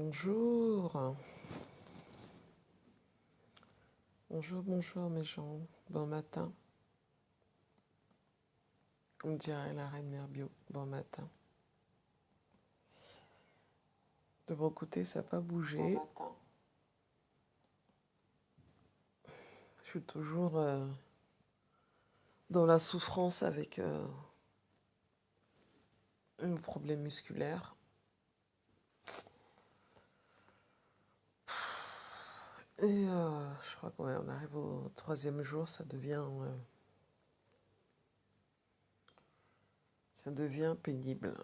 Bonjour, bonjour mes gens, bon matin, comme dirait la reine Mère Bio, bon matin. De mon côté, ça n'a pas bougé. Je suis toujours dans la souffrance avec un problème musculaire. Et je crois qu'on arrive au 3e jour, ça devient pénible.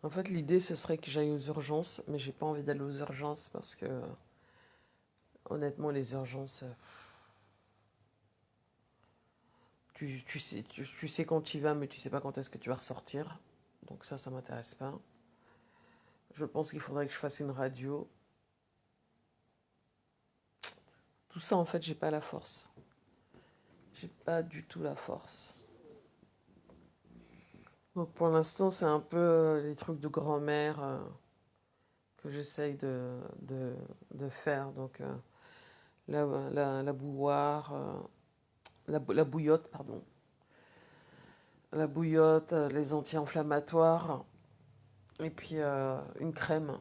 En fait, l'idée, ce serait que j'aille aux urgences, mais j'ai pas envie d'aller aux urgences parce que, honnêtement, les urgences, tu sais quand tu y vas, mais tu sais pas quand est-ce que tu vas ressortir. Donc ça m'intéresse pas. Je pense qu'il faudrait que je fasse une radio. Tout ça, en fait, j'ai pas la force. J'ai pas du tout la force. Donc pour l'instant, c'est un peu les trucs de grand-mère que j'essaye de faire. Donc la bouilloire, la bouillotte, pardon. La bouillotte, les anti-inflammatoires. Et puis une crème.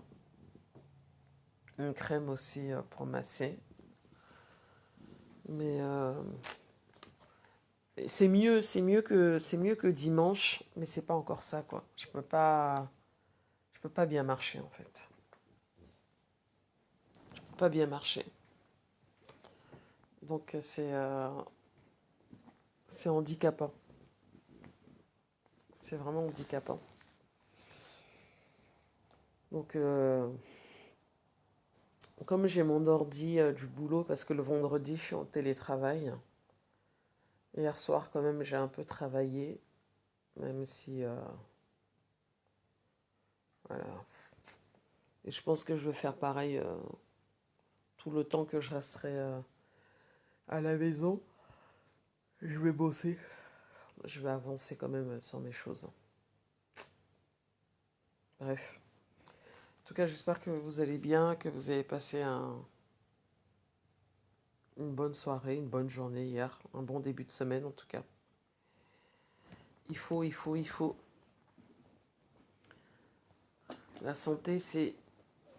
Une crème aussi pour masser. Mais c'est mieux que dimanche, mais c'est pas encore ça quoi. Je peux pas bien marcher en fait. Je peux pas bien marcher. Donc c'est handicapant. C'est vraiment handicapant. Donc comme j'ai mon ordi du boulot parce que le vendredi je suis en télétravail. Hier soir quand même j'ai un peu travaillé, même si voilà. Et je pense que je vais faire pareil tout le temps que je resterai à la maison. Je vais bosser. Je vais avancer quand même sur mes choses. Bref. En tout cas, j'espère que vous allez bien, que vous avez passé une bonne soirée, une bonne journée hier, un bon début de semaine en tout cas. Il faut. La santé, c'est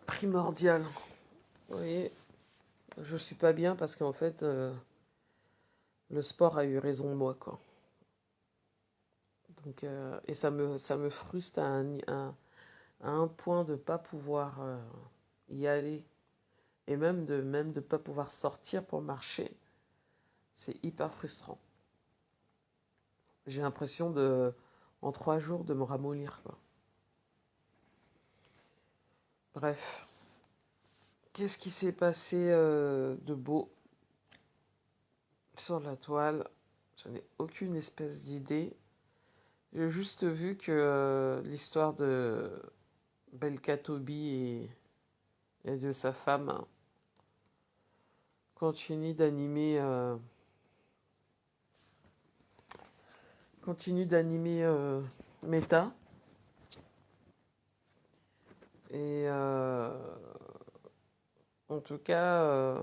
primordial. Vous voyez, je suis pas bien parce qu'en fait, le sport a eu raison de moi, quoi. Donc, et ça me frustre à un point de pas pouvoir y aller et même de pas pouvoir sortir pour marcher. C'est hyper frustrant. J'ai l'impression en 3 jours, de me ramollir, quoi. Bref. Qu'est-ce qui s'est passé de beau sur la toile? Je n'ai aucune espèce d'idée. J'ai juste vu que l'histoire de Belka Toby et de sa femme continue d'animer Meta. Et en tout cas,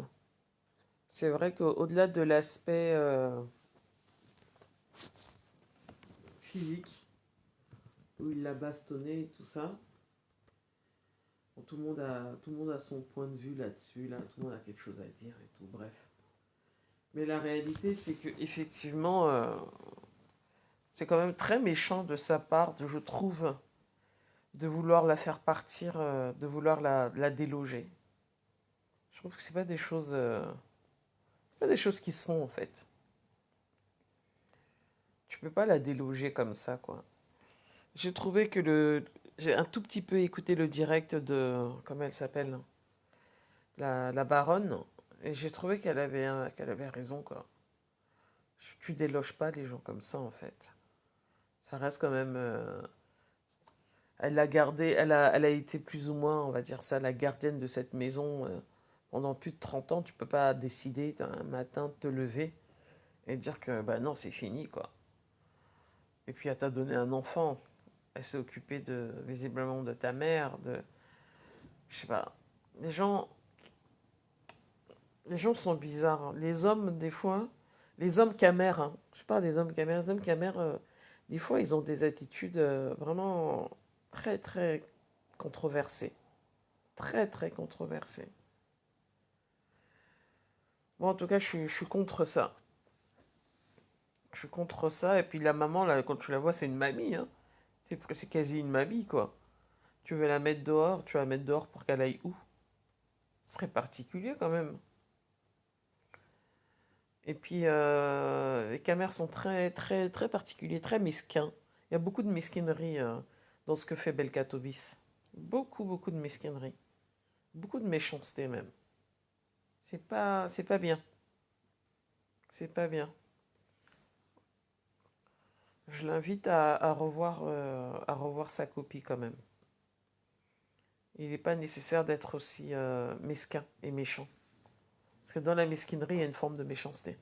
c'est vrai qu'au-delà de l'aspect physique, où il l'a bastonné et tout ça, bon, tout le monde a son point de vue là-dessus, là, tout le monde a quelque chose à dire et tout, bref. Mais la réalité, c'est que effectivement, c'est quand même très méchant de sa part, je trouve, de vouloir la faire partir, de vouloir la déloger. Je trouve que c'est pas des choses qui se font en fait. Tu peux pas la déloger comme ça, quoi. J'ai trouvé que j'ai un tout petit peu écouté le direct de, comment elle s'appelle, la baronne, et j'ai trouvé qu'elle avait raison, quoi. Tu déloges pas les gens comme ça, en fait. Ça reste quand même. Elle l'a gardé, elle a été plus ou moins, on va dire ça, la gardienne de cette maison pendant plus de 30 ans. Tu peux pas décider un matin de te lever et dire que bah non, c'est fini, quoi. Et puis elle t'a donné un enfant. Elle s'est occupée visiblement de ta mère, je sais pas. Les gens, les gens sont bizarres, hein. Les hommes, des fois, les hommes camères, hein. Je parle des hommes camères. Les hommes camères, des fois, ils ont des attitudes vraiment très, très controversées. Très, très controversées. Bon, en tout cas, je suis contre ça. Je suis contre ça. Et puis la maman, là, quand tu la vois, c'est une mamie, hein. C'est quasi une mamie, quoi. Tu veux la mettre dehors, tu vas la mettre dehors pour qu'elle aille où? Ce serait particulier, quand même. Et puis, les camères sont très, très, très particuliers, très mesquins. Il y a beaucoup de mesquinerie dans ce que fait Belcatobis. Beaucoup, beaucoup de mesquinerie. Beaucoup de méchanceté, même. C'est pas bien. C'est pas bien. Je l'invite à revoir sa copie, quand même. Il n'est pas nécessaire d'être aussi mesquin et méchant. Parce que dans la mesquinerie, il y a une forme de méchanceté.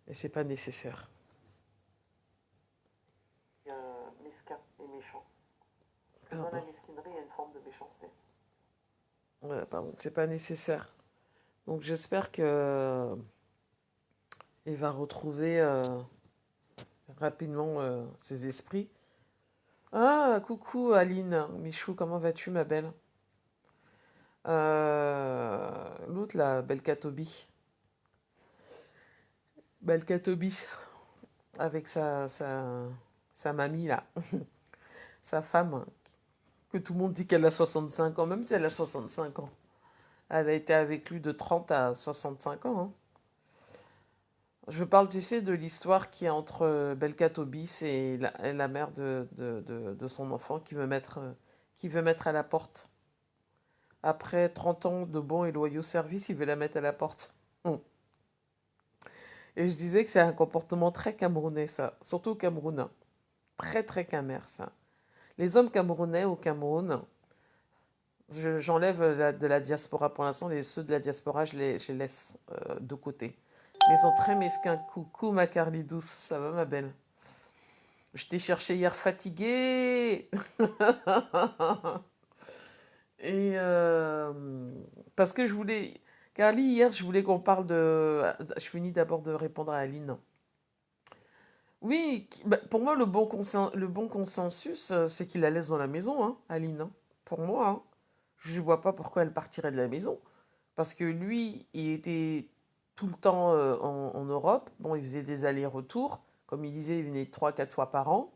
Et c'est pas nécessaire. Mesquin et méchant. Dans la mesquinerie, il y a une forme de méchanceté. Ouais, pardon, c'est pas nécessaire. Donc j'espère que il va retrouver rapidement ses esprits. Ah, coucou Aline, Michou, comment vas-tu, ma belle? L'autre, là, Belcatobi, avec sa mamie, là, sa femme, que tout le monde dit qu'elle a 65 ans, même si elle a 65 ans. Elle a été avec lui de 30 à 65 ans, hein. Je parle, tu sais, de l'histoire qui est entre Belcatobis et la mère de son enfant qui veut mettre à la porte. Après 30 ans de bons et loyaux services, il veut la mettre à la porte. Et je disais que c'est un comportement très camerounais, ça. Surtout au Cameroun, hein. Très, très camère, ça. Les hommes camerounais au Cameroun, j'enlève de la diaspora pour l'instant, ceux de la diaspora, je les laisse de côté. Mais ils sont très mesquins. Coucou ma Carly douce, ça va ma belle? Je t'ai cherché hier fatiguée. Et parce que je voulais... Carly, hier, je voulais qu'on parle de... Je finis d'abord de répondre à Aline. Oui, bah, pour moi, le bon consensus, c'est qu'il la laisse dans la maison, hein, Aline, hein. Pour moi, hein. Je ne vois pas pourquoi elle partirait de la maison. Parce que lui, il était tout le temps en Europe. Bon, il faisait des allers-retours. Comme il disait, il venait 3 4 fois par an.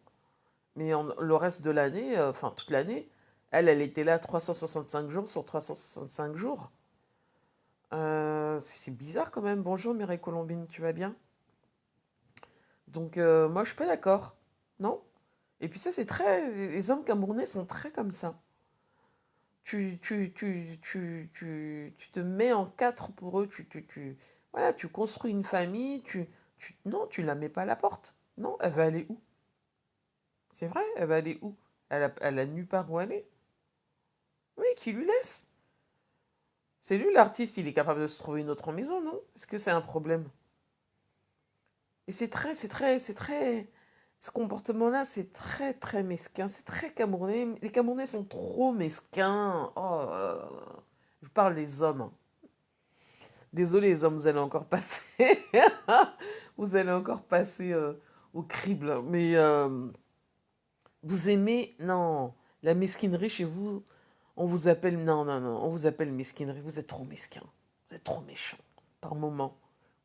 Mais le reste de l'année, enfin toute l'année, elle était là 365 jours sur 365 jours. C'est bizarre quand même. Bonjour Mireille Colombine, tu vas bien? Donc moi je suis pas d'accord. Non? Et puis ça c'est très... Les hommes camerounais sont très comme ça. Tu te mets en quatre pour eux. Voilà, tu construis une famille. Non, tu la mets pas à la porte. Non, elle va aller où? C'est vrai, elle va aller où? Elle a nulle part où aller. Oui, qui lui laisse. C'est lui l'artiste, il est capable de se trouver une autre maison, non? Est-ce que c'est un problème? Et ce comportement-là, c'est très, très mesquin. C'est très camerounais. Les Camerounais sont trop mesquins. Oh là là là. Je parle des hommes, hein. Désolé les hommes, vous allez encore passer. Vous allez encore passer au crible. Mais vous aimez... Non, la mesquinerie chez vous, on vous appelle... Non, non, non, on vous appelle mesquinerie. Vous êtes trop mesquin. Vous êtes trop méchant par moment.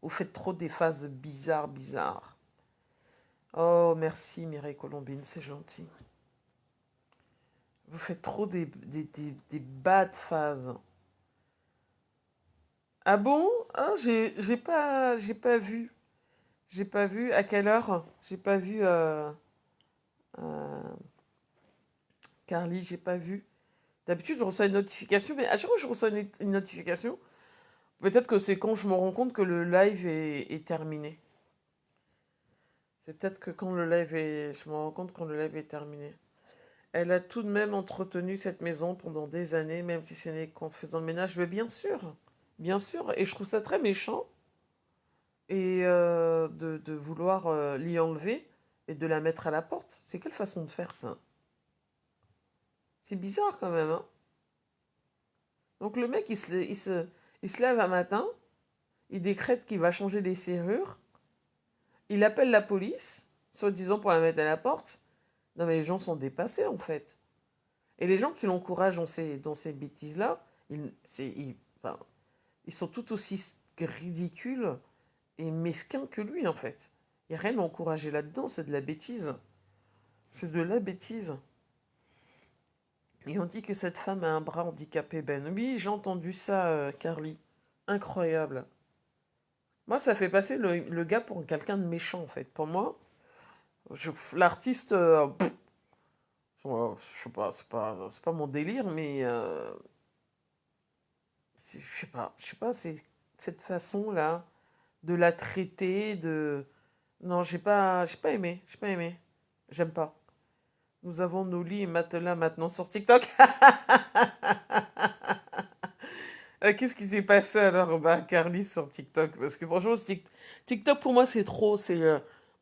Vous faites trop des phases bizarres, bizarres. Oh, merci Mireille Colombine, c'est gentil. Vous faites trop des bad phases. Ah bon? Ah, j'ai pas vu. J'ai pas vu. À quelle heure? J'ai pas vu euh, Carly, j'ai pas vu. D'habitude, je reçois une notification, mais à chaque fois que je reçois une notification, peut-être que c'est quand je me rends compte que le live est terminé. C'est peut-être que quand le live est... Je me rends compte quand le live est terminé. Elle a tout de même entretenu cette maison pendant des années, même si ce n'est qu'en faisant le ménage. Mais bien sûr. Et je trouve ça très méchant et de vouloir l'y enlever. et de la mettre à la porte. C'est quelle façon de faire ça? C'est bizarre quand même, hein. Donc le mec, il se lève un matin, il décrète qu'il va changer les serrures, il appelle la police, soi-disant pour la mettre à la porte. Non mais les gens sont dépassés en fait. Et les gens qui l'encouragent dans ces bêtises-là, enfin, ils sont tout aussi ridicules et mesquins que lui en fait. Il n'y a rien à encourager là-dedans, c'est de la bêtise. C'est de la bêtise. Et on dit que cette femme a un bras handicapé, Ben. Oui, j'ai entendu ça, Carly. Incroyable. Moi, ça fait passer le gars pour quelqu'un de méchant, en fait. Pour moi, l'artiste, je sais pas, c'est pas mon délire, mais je sais pas, c'est cette façon-là de la traiter, non, j'ai pas aimé, j'aime pas. Nous avons nos lits et matelas maintenant sur TikTok. Qu'est-ce qui s'est passé alors, bah, Carly, sur TikTok? Parce que franchement, TikTok pour moi, c'est trop.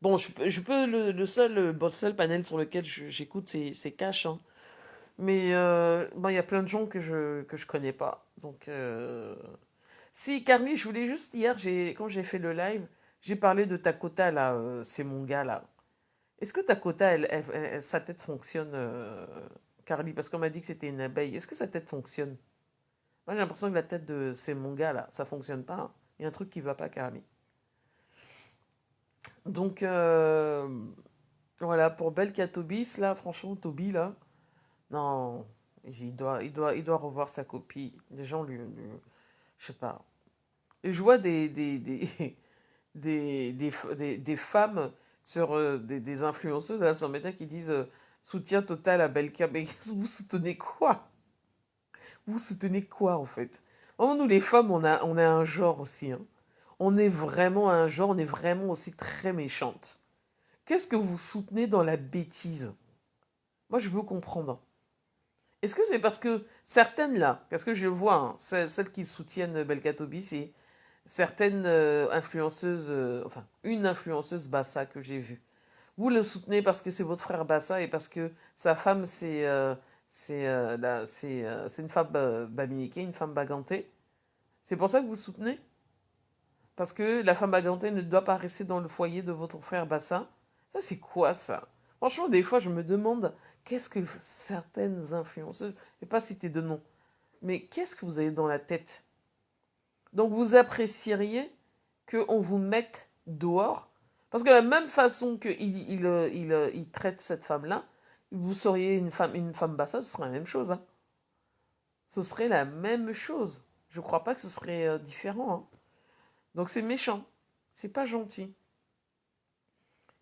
Bon, le seul panel sur lequel j'écoute, c'est Cash, hein. Mais bon, il y a plein de gens que je connais pas. Donc, si, Carly, je voulais juste, hier, quand j'ai fait le live, j'ai parlé de Takota, là, c'est mon gars, là. Est-ce que Takota, sa tête fonctionne, Carly? Parce qu'on m'a dit que c'était une abeille. Est-ce que sa tête fonctionne? Moi, j'ai l'impression que la tête de ces mangas là, ça fonctionne pas. Il y a un truc qui va pas, Carly. Donc, voilà, pour Belka Tobis, là, franchement, Toby, là, non, il doit revoir sa copie. Les gens je sais pas. Et je vois des femmes sur des influenceuses là, sur Meta qui disent soutien total à Belka. Mais vous soutenez quoi? Vous soutenez quoi, en fait? Oh, nous, les femmes, on a un genre aussi, hein. On est vraiment un genre, on est vraiment aussi très méchante. Qu'est-ce que vous soutenez dans la bêtise? Moi, je veux comprendre. Est-ce que c'est parce que certaines là, parce que je vois, hein, celles qui soutiennent Belkatobi, c'est certaines influenceuses, enfin, une influenceuse Bassa que j'ai vue. Vous le soutenez parce que c'est votre frère Bassa et parce que sa femme, c'est une femme baminiquée, une femme bagantée. C'est pour ça que vous le soutenez? Parce que la femme bagantée ne doit pas rester dans le foyer de votre frère Bassa. Ça, c'est quoi ça? Franchement, des fois, je me demande qu'est-ce que certaines influenceuses, je ne vais pas citer de nom, mais qu'est-ce que vous avez dans la tête? Donc, vous apprécieriez qu'on vous mette dehors? Parce que de la même façon qu'il traite cette femme-là, vous seriez une femme Bassa, ce serait la même chose, hein. Ce serait la même chose. Je ne crois pas que ce serait différent, hein. Donc, c'est méchant. C'est pas gentil.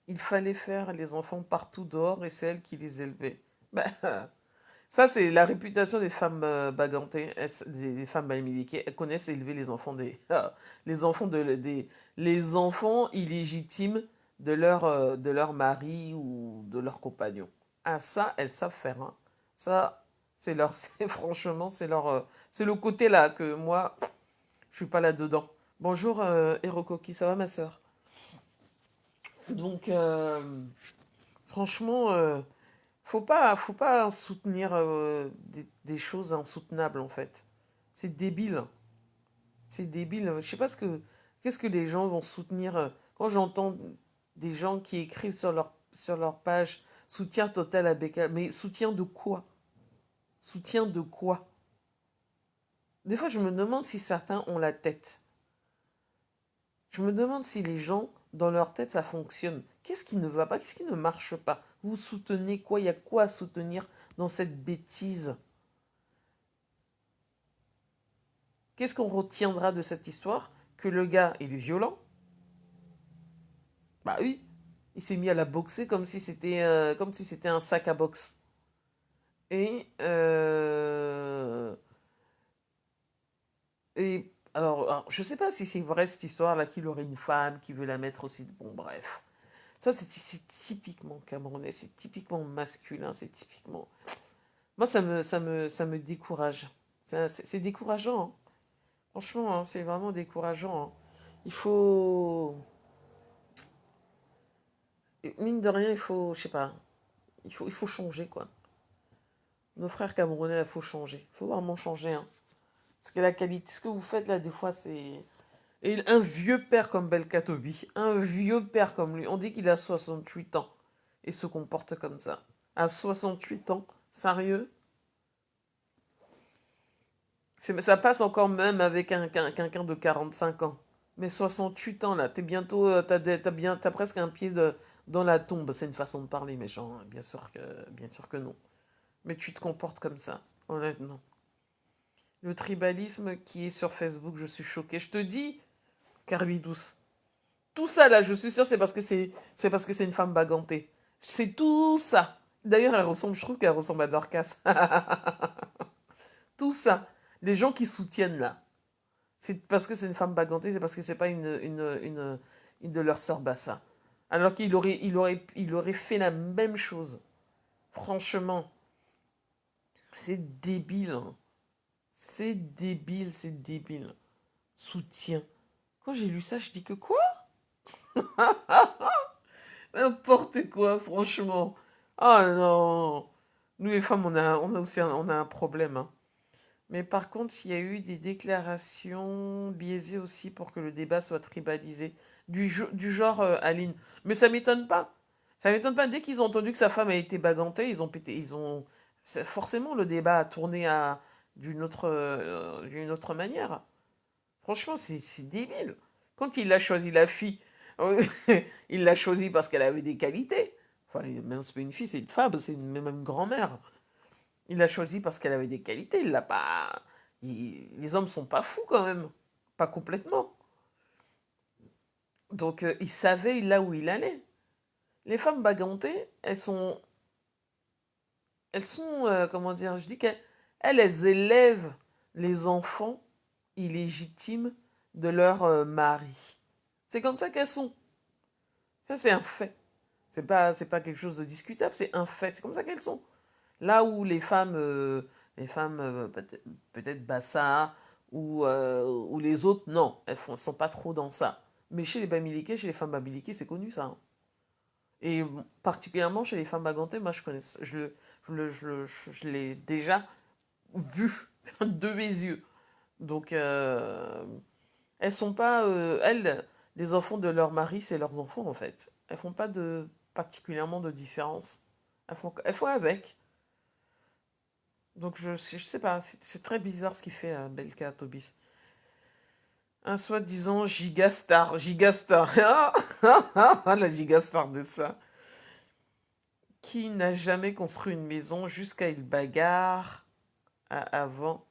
Il fallait faire les enfants partout dehors et c'est elle qui les élevait. Ben, ça, c'est la réputation des femmes bagantées, des femmes bamiliquées. Elles connaissent élever les enfants les enfants les enfants illégitimes de leur mari ou de leur compagnon. Ah, ça, elles savent faire, hein. Ça, franchement, c'est le côté là que moi, je suis pas là-dedans. Bonjour, Hirokoki, ça va ma sœur? Donc, franchement, faut pas soutenir des choses insoutenables en fait. C'est débile. C'est débile. Je sais pas qu'est-ce que les gens vont soutenir. Quand j'entends des gens qui écrivent sur leur page soutien total à Becca, mais soutien de quoi? Soutien de quoi? Des fois, je me demande si certains ont la tête. Je me demande si les gens, dans leur tête, ça fonctionne. Qu'est-ce qui ne va pas? Qu'est-ce qui ne marche pas? Vous soutenez quoi? Il y a quoi à soutenir dans cette bêtise? Qu'est-ce qu'on retiendra de cette histoire? Que le gars, il est violent? Bah oui. Il s'est mis à la boxer comme si c'était un sac à boxe. Et, alors, je sais pas si c'est vrai cette histoire-là, qu'il aurait une femme qui veut la mettre aussi. Bon, bref. Ça, c'est typiquement camerounais, c'est typiquement masculin, c'est typiquement. Moi, ça me décourage. C'est décourageant, hein. Franchement, hein, c'est vraiment décourageant, hein. Il faut. mine de rien, il faut, je sais pas, il faut changer, quoi. Nos frères camerounais, il faut changer. Il faut vraiment changer, hein. Parce que la qualité, ce que vous faites là, des fois, c'est... Et un vieux père comme Belkatobi, un vieux père comme lui, on dit qu'il a 68 ans et se comporte comme ça. À 68 ans, sérieux? Ça passe encore même avec quelqu'un de 45 ans. Mais 68 ans là, t'es bientôt, t'as presque un pied dans la tombe. C'est une façon de parler méchant, hein. Bien sûr que non. Mais tu te comportes comme ça, honnêtement. Le tribalisme qui est sur Facebook, je suis choquée. Je te dis, Carvidous, tout ça là, je suis sûre, c'est parce que c'est une femme bagantée. C'est tout ça. D'ailleurs, je trouve qu'elle ressemble à Dorcas. Tout ça. Les gens qui soutiennent là. C'est parce que c'est une femme bagantée, c'est parce que c'est pas une de leurs sœurs Bassa. Alors qu'il aurait fait la même chose. Franchement, c'est débile, hein. C'est débile, c'est débile. Soutien. Quand j'ai lu ça, je dis que quoi? N'importe quoi, franchement. Ah non. Nous les femmes, on a aussi on a un problème, hein. Mais par contre, il y a eu des déclarations biaisées aussi pour que le débat soit tribalisé. Du genre, Aline. Mais ça m'étonne pas. Ça m'étonne pas. Dès qu'ils ont entendu que sa femme a été bagantée, ils ont pété. Forcément, le débat a tourné d'une autre manière. Franchement, c'est débile. Quand il a choisi la fille, il l'a choisie parce qu'elle avait des qualités. Enfin, même c'est pas une fille, c'est une femme, c'est même une grand-mère. Il l'a choisie parce qu'elle avait des qualités. Il l'a pas. Les hommes sont pas fous quand même, pas complètement. Donc il savait là où il allait. Les femmes bagantées, elles sont, comment dire, je dis qu'elles élèvent les enfants illégitimes de leur mari. C'est comme ça qu'elles sont. Ça c'est un fait. C'est pas quelque chose de discutable, c'est un fait. C'est comme ça qu'elles sont. Là où les femmes peut-être Bassa ou les autres, non, elles ne sont pas trop dans ça. Mais chez les Bamileke, chez les femmes Bamileke, c'est connu ça, hein. Et particulièrement chez les femmes bagantées, moi je connais, je l'ai déjà vu de mes yeux. Donc elles sont pas, les enfants de leur mari, c'est leurs enfants en fait. Elles font pas particulièrement de différence. Elles font avec. Donc je sais pas, c'est très bizarre ce qu'il fait Belka Tobis. Un soi-disant gigastar, gigastar. La gigastar de ça. Qui n'a jamais construit une maison jusqu'à une bagarre avant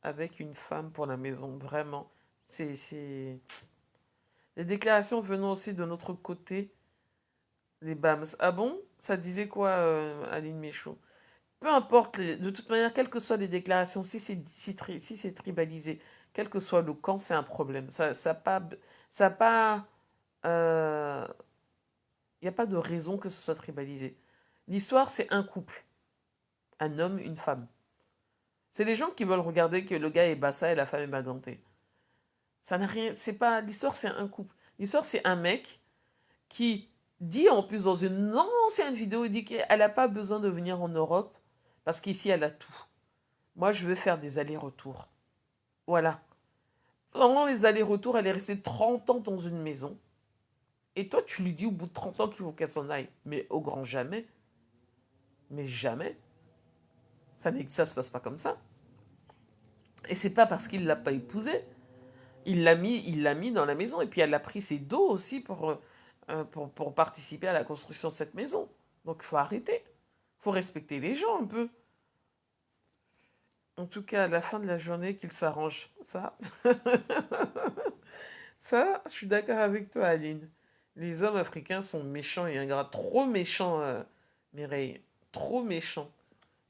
avec une femme pour la maison. Vraiment. C'est... Les déclarations venant aussi de notre côté, les BAMS. Ah bon? Ça disait quoi, Aline Méchaud? Peu importe, de toute manière, quelles que soient les déclarations, si c'est tribalisé, quel que soit le camp, c'est un problème. Il n'y a pas de raison que ce soit tribalisé. L'histoire, c'est un couple, un homme, une femme. C'est les gens qui veulent regarder que le gars est bassa et la femme est bagantée. Ça n'a rien. C'est pas. L'histoire, c'est un couple. L'histoire, c'est un mec qui dit en plus dans une ancienne vidéo, il dit qu'elle n'a pas besoin de venir en Europe parce qu'ici, elle a tout. Moi, je veux faire des allers-retours. Voilà. Pendant les allers-retours, elle est restée 30 ans dans une maison. Et toi, tu lui dis au bout de 30 ans qu'il faut qu'elle s'en aille. Mais au grand jamais. Mais jamais. Ça se passe pas comme ça. Et c'est pas parce qu'il l'a pas épousée. Il l'a mis dans la maison. Et puis elle a pris ses dos aussi pour participer à la construction de cette maison. Donc il faut arrêter. Il faut respecter les gens un peu. En tout cas, à la fin de la journée, qu'il s'arrange. Ça, je suis d'accord avec toi, Aline. Les hommes africains sont méchants et ingrats. Trop méchants, Mireille. Trop méchants.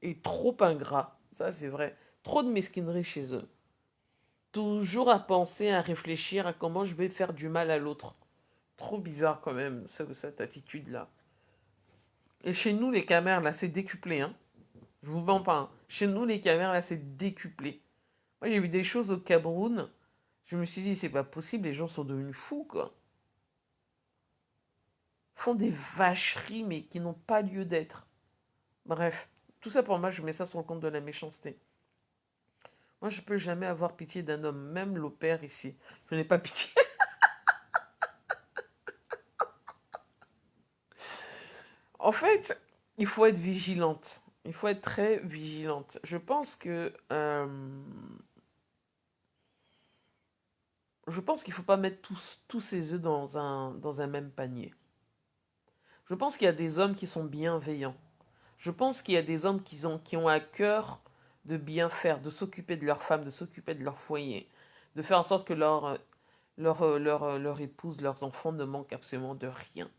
Et trop ingrats. Ça, c'est vrai. Trop de mesquinerie chez eux. Toujours à penser, à réfléchir à comment je vais faire du mal à l'autre. Trop bizarre quand même, cette attitude-là. Et chez nous, les caméras, là, c'est décuplé, hein. Je vous mens pas, hein. Chez nous, les caméras, là, c'est décuplé. Moi, j'ai vu des choses au Cameroun. Je me suis dit, c'est pas possible, les gens sont devenus fous, quoi. font des vacheries, mais qui n'ont pas lieu d'être. Bref, tout ça pour moi, je mets ça sur le compte de la méchanceté. Moi, je peux jamais avoir pitié d'un homme, même l'opère ici. Je n'ai pas pitié. En fait, il faut être vigilante. Il faut être très vigilante. Je pense qu'il ne faut pas mettre tous ses œufs dans un même panier. Je pense qu'il y a des hommes qui sont bienveillants. Je pense qu'il y a des hommes qui ont à cœur de bien faire, de s'occuper de leur femme, de s'occuper de leur foyer, de faire en sorte que leur épouse, leurs enfants ne manquent absolument de rien.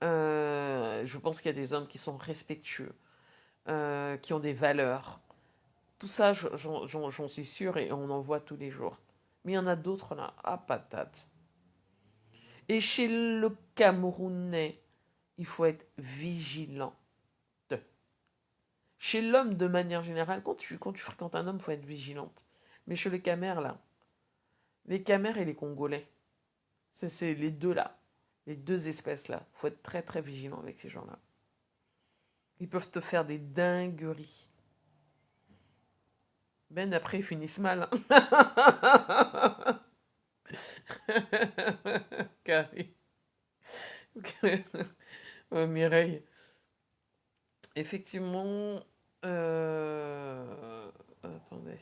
Je pense qu'il y a des hommes qui sont respectueux, qui ont des valeurs. Tout ça, j'en suis sûre et on en voit tous les jours. Mais il y en a d'autres là, à patate. Et chez le Camerounais, il faut être vigilant. Chez l'homme, de manière générale, quand tu fréquentes un homme, il faut être vigilante. Mais chez les Camers, là, les Camers et les Congolais, c'est les deux là, les deux espèces là, il faut être très très vigilant avec ces gens-là. Ils peuvent te faire des dingueries. Ben après, ils finissent mal. Carré. Ouais, Mireille. Effectivement. Attendez.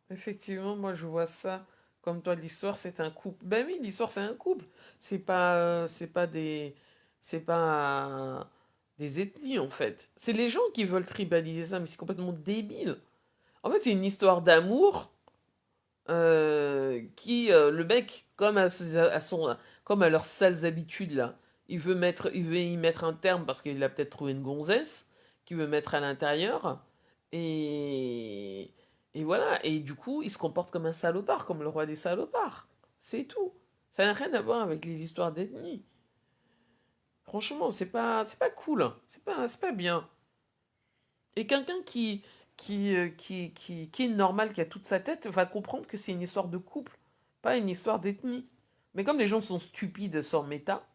Effectivement, moi je vois ça comme toi. L'histoire, c'est un couple. Ben oui, l'histoire, c'est un couple. C'est pas des ethnies en fait. C'est les gens qui veulent tribaliser ça, mais c'est complètement débile. En fait, c'est une histoire d'amour le mec, comme à leurs sales habitudes là, il veut y mettre un terme parce qu'il a peut-être trouvé une gonzesse qu'il veut mettre à l'intérieur et et voilà. Et du coup, il se comporte comme un salopard, comme le roi des salopards. C'est tout. Ça n'a rien à voir avec les histoires d'ethnie. Franchement, c'est pas cool. C'est pas bien. Et quelqu'un qui est normal, qui a toute sa tête, va comprendre que c'est une histoire de couple, pas une histoire d'ethnie. Mais comme les gens sont stupides sans méta,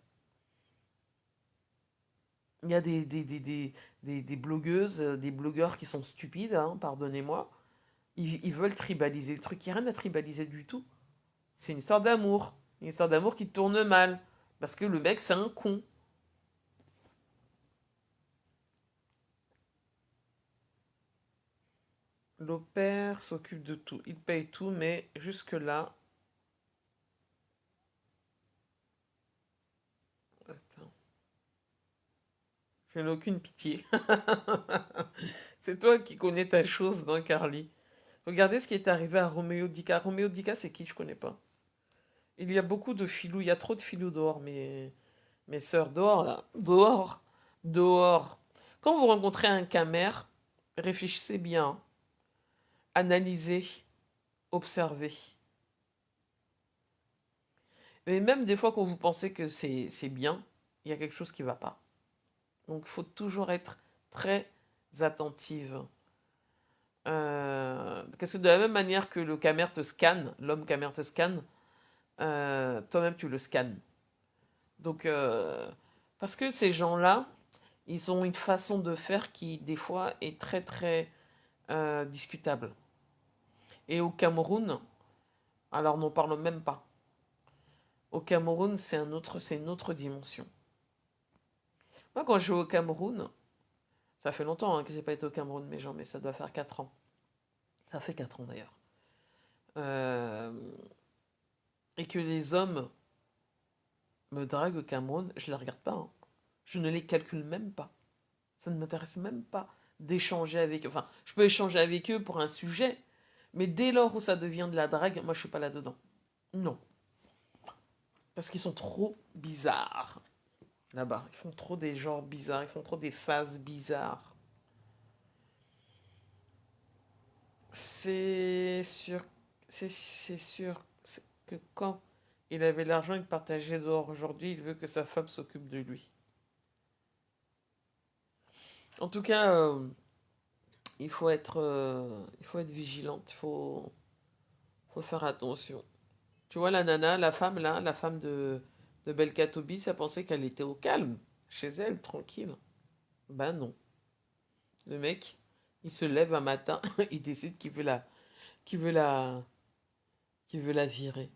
il y a des blogueuses, des blogueurs qui sont stupides, hein, pardonnez-moi. Ils veulent tribaliser le truc. Il n'y a rien à tribaliser du tout. C'est une histoire d'amour. Une histoire d'amour qui tourne mal. Parce que le mec, c'est un con. L'opère s'occupe de tout. Il paye tout, mais jusque-là. Attends. Je n'ai aucune pitié. C'est toi qui connais ta chose, non, Carly? Regardez ce qui est arrivé à Roméo Dica. Roméo Dica, c'est qui? Je connais pas. Il y a beaucoup de filous. Il y a trop de filous dehors, mes sœurs. Dehors, là. Dehors. Dehors. Quand vous rencontrez un camère, réfléchissez bien. Analysez. Observez. Mais même des fois, quand vous pensez que c'est bien, il y a quelque chose qui ne va pas. Donc, il faut toujours être très attentive. Parce que de la même manière que le camère te scanne, l'homme camère te scanne, toi-même tu le scannes. Donc, parce que ces gens-là, ils ont une façon de faire qui, des fois, est très très discutable. Et au Cameroun, alors n'en parlons même pas. Au Cameroun, c'est une autre dimension. Moi, quand je vais au Cameroun, ça fait longtemps hein, que j'ai pas été au Cameroun, mais ça doit faire 4 ans. Ça fait 4 ans d'ailleurs. Euh, et que les hommes me draguent au Cameroun, je les regarde pas. Hein. Je ne les calcule même pas. Ça ne m'intéresse même pas d'échanger avec eux. Enfin, je peux échanger avec eux pour un sujet, mais dès lors où ça devient de la drague, moi je suis pas là-dedans. Non. Parce qu'ils sont trop bizarres. Là-bas. Ils font trop des genres bizarres, ils font trop des phases bizarres. C'est sûr, c'est sûr que quand il avait l'argent, il partageait dehors. Aujourd'hui, il veut que sa femme s'occupe de lui. En tout cas, il faut être vigilante, faut faire attention. Tu vois, la nana, la femme là, la femme de Belkatobi, ça pensait qu'elle était au calme, chez elle, tranquille. Ben non. Le mec, il se lève un matin, il décide qu'il veut la, qu'il veut la virer.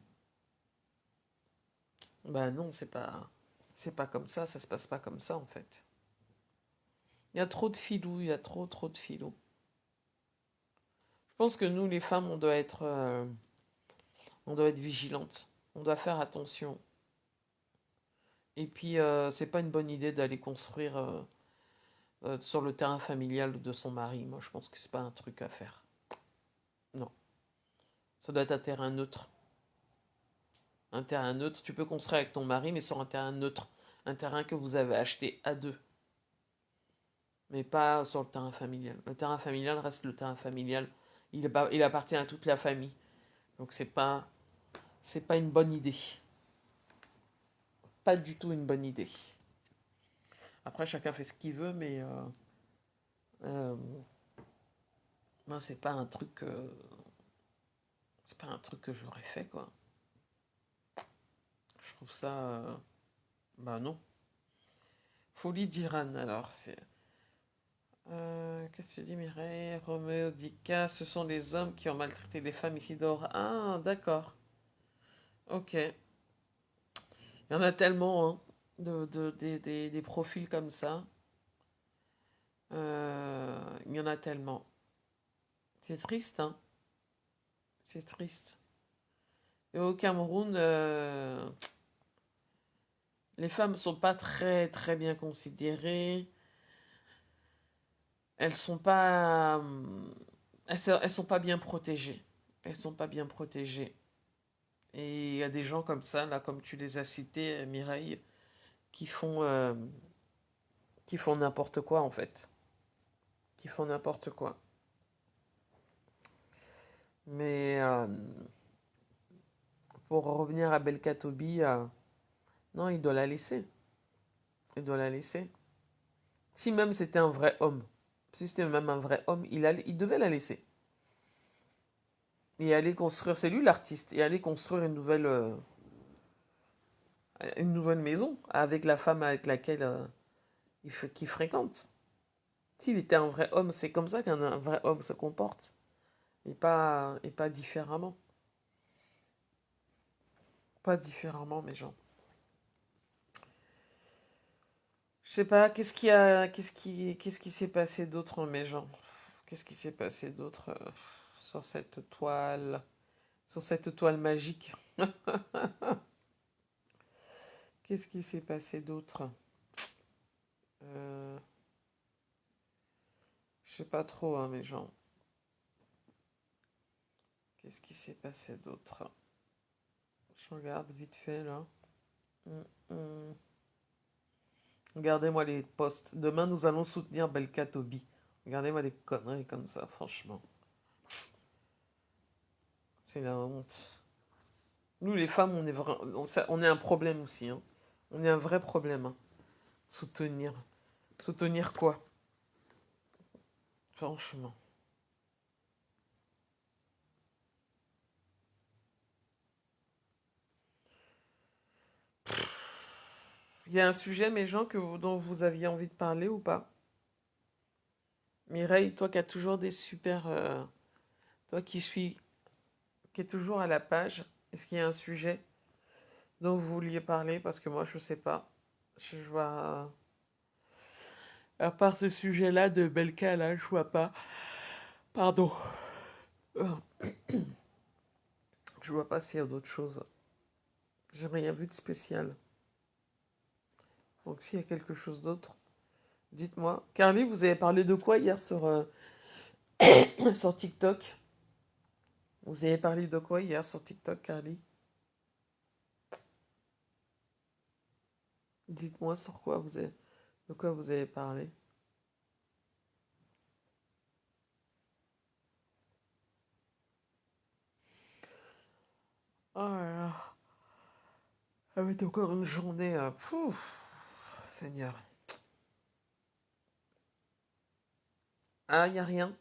Ben non, c'est pas comme ça se passe pas comme ça en fait. Il y a trop de filous, il y a trop de filous. Je pense que nous, les femmes, on doit être vigilantes. On doit faire attention. Et puis, c'est pas une bonne idée d'aller construire sur le terrain familial de son mari. Moi, je pense que c'est pas un truc à faire. Non. Ça doit être un terrain neutre. Un terrain neutre, tu peux construire avec ton mari, mais sur un terrain neutre. Un terrain que vous avez acheté à deux. Mais pas sur le terrain familial. Le terrain familial reste le terrain familial. Il appartient à toute la famille. Donc c'est pas une bonne idée. Pas du tout une bonne idée. Après, chacun fait ce qu'il veut, mais euh, moi, c'est pas un truc que j'aurais fait, quoi. Je trouve ça, bah non. Folie d'Iran, alors. Qu'est-ce que tu dis, Mireille? Roméo Dica, ce sont les hommes qui ont maltraité les femmes ici d'or. Ah, d'accord. Ok. Il y en a tellement, hein, des profils comme ça. Il y en a tellement. C'est triste, hein. C'est triste. Et au Cameroun, les femmes sont pas très bien considérées. Elles sont pas, elles sont pas bien protégées. Elles sont pas bien protégées. Et il y a des gens comme ça, là, comme tu les as cités, Mireille, qui font, euh, qui font n'importe quoi en fait, qui font n'importe quoi. Mais pour revenir à Belkatobi, non, il doit la laisser. Il doit la laisser. Si même c'était un vrai homme, si c'était même un vrai homme, il devait la laisser. Et aller construire, c'est lui l'artiste, et aller construire une nouvelle maison avec la femme avec laquelle qu'il fréquente. S'il était un vrai homme, c'est comme ça qu'un vrai homme se comporte, et pas différemment. Pas différemment, mes gens. Je sais pas, qu'est-ce qui s'est passé d'autre, mes gens? Qu'est-ce qui s'est passé d'autre sur cette toile magique? Qu'est-ce qui s'est passé d'autre? Euh, je sais pas trop, hein, mes gens. Qu'est-ce qui s'est passé d'autre? Je regarde vite fait, là. Hum, hum. Regardez-moi les posts. Demain, nous allons soutenir Belkatobi. Regardez-moi des conneries comme ça, franchement. C'est la honte. Nous, les femmes, on est un problème aussi, hein. On est un vrai problème, hein. Soutenir. Soutenir quoi? Franchement. Il y a un sujet, mes gens, dont vous aviez envie de parler ou pas? Mireille, toi qui as toujours des super... toi qui est toujours à la page, est-ce qu'il y a un sujet dont vous vouliez parler? Parce que moi, je sais pas. Je vois... À part ce sujet-là de Belka, là, je vois pas. Pardon. Je vois pas s'il y a d'autres choses. J'ai rien vu de spécial. Donc s'il y a quelque chose d'autre, dites-moi. Carly, vous avez parlé de quoi hier sur TikTok? Vous avez parlé de quoi hier sur TikTok, Carly? Dites-moi de quoi vous avez parlé. Oh là là. Ça va être encore une journée. Pouf, Seigneur. Ah, y a rien.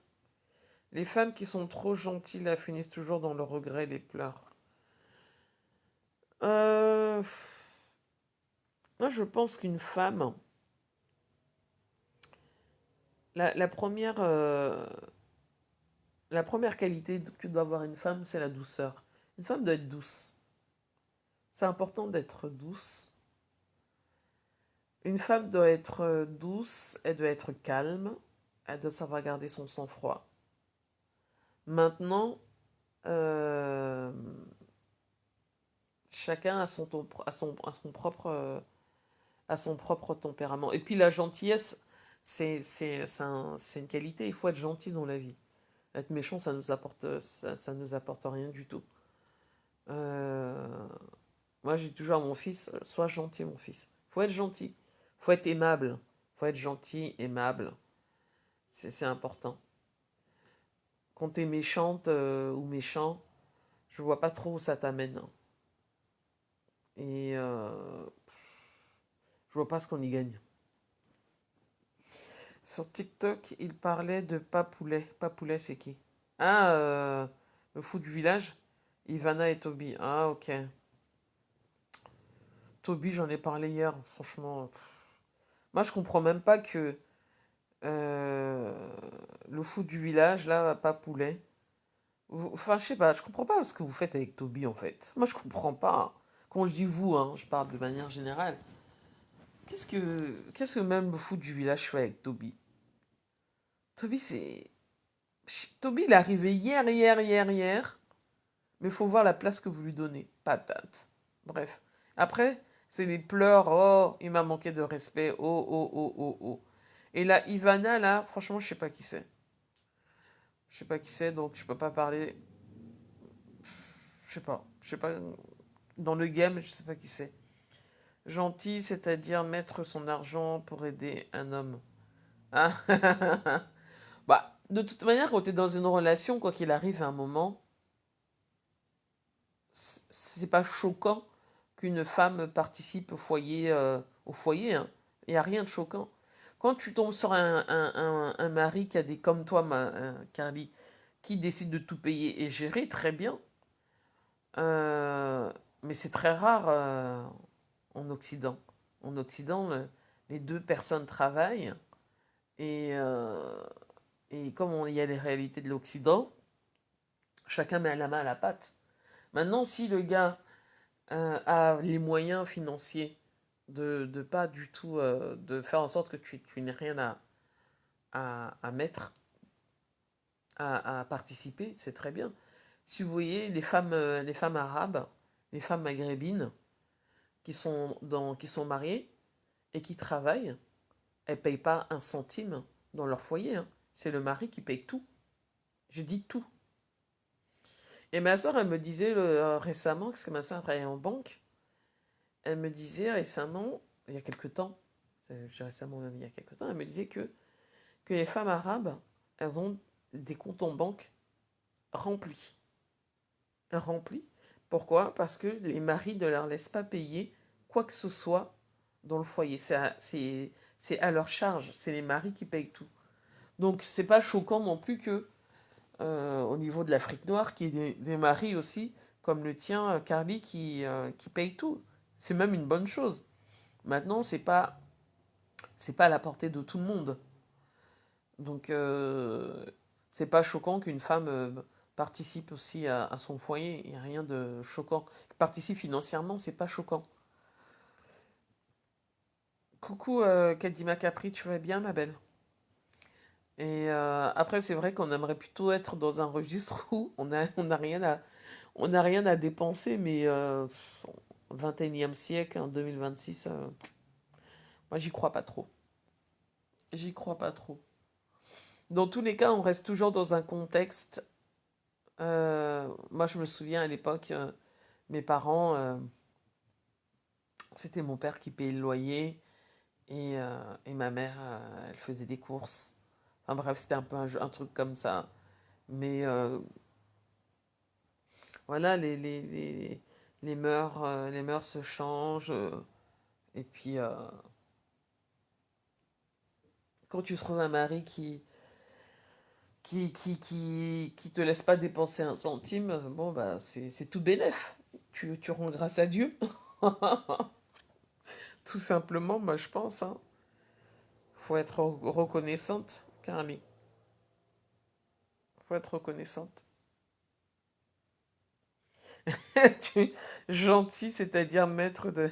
Les femmes qui sont trop gentilles, là, finissent toujours dans le regret et les pleurs. Euh, Moi, je pense qu'une femme, la première, la première qualité que doit avoir une femme, c'est la douceur. Une femme doit être douce. C'est important d'être douce. Une femme doit être douce, elle doit être calme, elle doit savoir garder son sang-froid. Maintenant, euh, chacun a a son propre tempérament. Et puis la gentillesse, c'est une qualité. Il faut être gentil dans la vie. Être méchant, ça nous apporte rien du tout. Euh, Moi, j'ai toujours à mon fils, sois gentil, mon fils. Faut être gentil. Faut être aimable. Faut être gentil, aimable. C'est important. Quand t'es méchante ou méchant, je vois pas trop où ça t'amène. Et je vois pas ce qu'on y gagne. Sur TikTok, il parlait de Papoulet. Papoulet, c'est qui? Ah, le fou du village? Ivana et Toby. Ah, ok. Toby, j'en ai parlé hier, franchement. Moi, je comprends même pas que euh, le fou du village, là, Papoulet. Enfin, je sais pas, je comprends pas ce que vous faites avec Toby, en fait. Moi, je comprends pas. Quand je dis vous, hein, je parle de manière générale. Qu'est-ce que même le fou du village fait avec Toby? Toby, c'est. Toby, il est arrivé hier. Mais il faut voir la place que vous lui donnez. Patate. Bref. Après, c'est des pleurs. Oh, il m'a manqué de respect. Oh, oh, oh, oh, oh. Et là, Ivana, là, franchement, je sais pas qui c'est. Je sais pas qui c'est, donc je peux pas parler. Je sais pas. Je sais pas. Dans le game, je sais pas qui c'est. Gentil, c'est-à-dire mettre son argent pour aider un homme. Ah. Bah, de toute manière, quand tu es dans une relation, quoi qu'il arrive à un moment, c'est pas choquant qu'une femme participe au foyer. Hein. Il n'y a rien de choquant. Quand tu tombes sur un mari qui a des comme toi, Carly, qui décide de tout payer et gérer, très bien. Euh, mais c'est très rare en Occident. En Occident, les deux personnes travaillent et, euh, et comme il y a les réalités de l'Occident, chacun met la main à la pâte. Maintenant, si le gars a les moyens financiers de pas du tout de faire en sorte que tu n'aies rien à mettre, à participer, c'est très bien. Si vous voyez les femmes arabes, les femmes maghrébines qui sont mariées et qui travaillent, elles ne payent pas un centime dans leur foyer. Hein. C'est le mari qui paye tout. Je dis tout. Et ma soeur, elle me disait récemment, parce que ma soeur travaillait en banque, elle me disait récemment, il y a quelque temps, je dis récemment même il y a quelque temps, elle me disait que les femmes arabes, elles ont des comptes en banque remplis. Remplis. Pourquoi? Parce que les maris ne leur laissent pas payer quoi que ce soit dans le foyer. C'est à leur charge. C'est les maris qui payent tout. Donc c'est pas choquant non plus que au niveau de l'Afrique noire, qu'il y ait des maris aussi, comme le tien, Carly, qui paye tout. C'est même une bonne chose. Maintenant, c'est pas à la portée de tout le monde. Donc, c'est pas choquant qu'une femme participe aussi à son foyer. Il n'y a rien de choquant. Participe financièrement, c'est pas choquant. Coucou, Kadima Capri, tu vas bien, ma belle? Et après, c'est vrai qu'on aimerait plutôt être dans un registre où on n'a rien à dépenser, mais 21e siècle, en 2026, moi, j'y crois pas trop. J'y crois pas trop. Dans tous les cas, on reste toujours dans un contexte. Moi, je me souviens à l'époque, mes parents, c'était mon père qui payait le loyer et ma mère, elle faisait des courses. Enfin bref, c'était un peu un truc comme ça. Mais voilà, les mœurs se changent. Et puis, quand tu trouves un mari qui te laisse pas dépenser un centime, bon, bah, c'est tout bénef. Tu rends grâce à Dieu. Tout simplement, moi, je pense, hein. Faut être reconnaissante, Carly. Faut être reconnaissante. Gentil, c'est-à-dire maître de...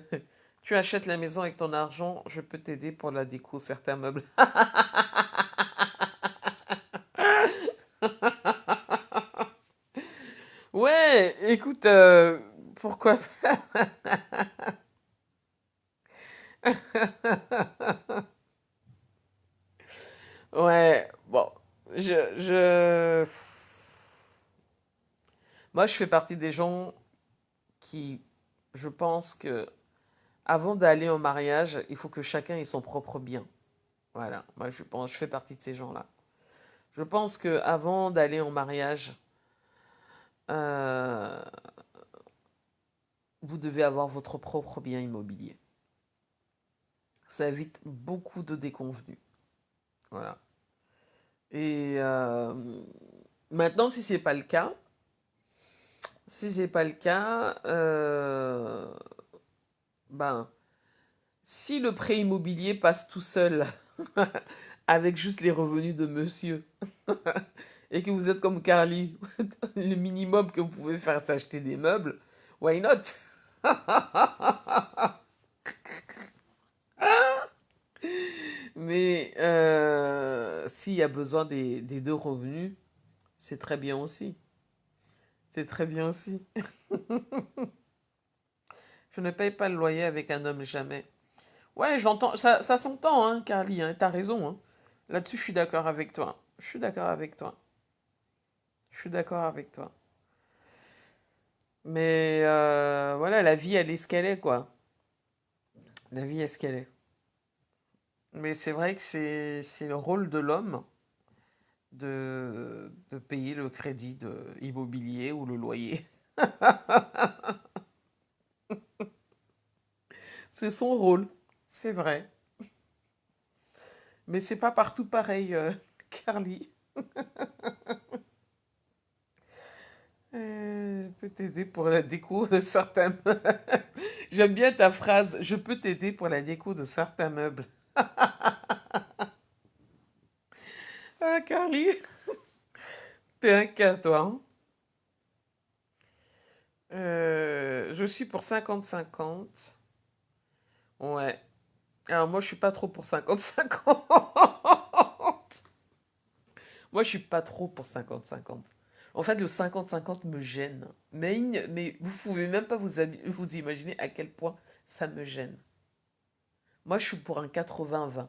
Tu achètes la maison avec ton argent, je peux t'aider pour la déco, certains meubles. Ouais, écoute, pourquoi... Ouais, bon, je... Moi, je fais partie des gens qui, je pense que avant d'aller au mariage, il faut que chacun ait son propre bien. Voilà, moi, je pense, je fais partie de ces gens-là. Je pense que avant d'aller en mariage, euh, vous devez avoir votre propre bien immobilier. Ça évite beaucoup de déconvenues. Voilà. Et maintenant, si c'est pas le cas, si c'est pas le cas, ben, si le prêt immobilier passe tout seul, avec juste les revenus de monsieur, et que vous êtes comme Carly, le minimum que vous pouvez faire, c'est acheter des meubles, why not? Mais s'il y a besoin des deux revenus, c'est très bien aussi. C'est très bien aussi. Je ne paye pas le loyer avec un homme jamais. Ouais, j'entends. Ça s'entend, hein, Carly, hein, t'as raison. Hein. Là-dessus, je suis d'accord avec toi. Je suis d'accord avec toi. Je suis d'accord avec toi. Mais voilà, la vie, elle est ce qu'elle est, quoi. La vie est ce qu'elle est. Mais c'est vrai que c'est le rôle de l'homme de payer le crédit immobilier ou le loyer. C'est son rôle. C'est vrai. Mais c'est pas partout pareil, Carly. Je peux t'aider pour la déco de certains meubles. J'aime bien ta phrase. Je peux t'aider pour la déco de certains meubles. Ah, Carly, t'es un cas, toi. Hein. Je suis pour 50-50. Ouais. Alors, moi, je suis pas trop pour 50-50. Moi, je suis pas trop pour 50-50. En fait, le 50-50 me gêne. Mais vous pouvez même pas vous imaginer à quel point ça me gêne. Moi, je suis pour un 80-20.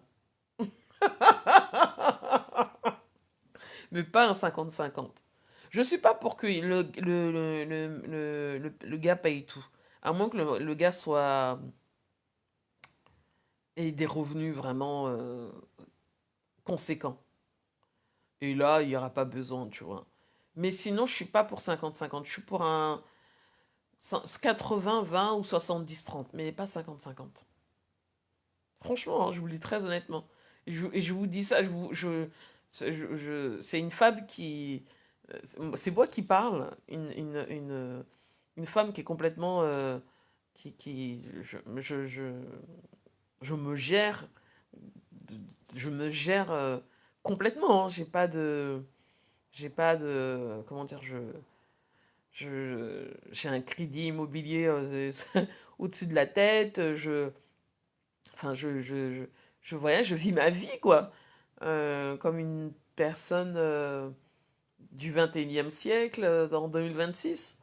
Mais pas un 50-50. Je suis pas pour que le gars paye tout. À moins que le gars ait des revenus vraiment conséquents. Et là, il n'y aura pas besoin, tu vois. Mais sinon, je suis pas pour 50-50. Je suis pour un 80-20 ou 70-30. Mais pas 50-50. Franchement, hein, je vous le dis très honnêtement. Et je vous dis ça, c'est une femme qui... C'est moi qui parle, une femme qui est complètement... je me gère, je me gère complètement. Hein. J'ai pas de... Comment dire, j'ai un crédit immobilier au-dessus de la tête. Enfin, je voyage, je vis ma vie, quoi. Comme une personne du 21e siècle, en 2026.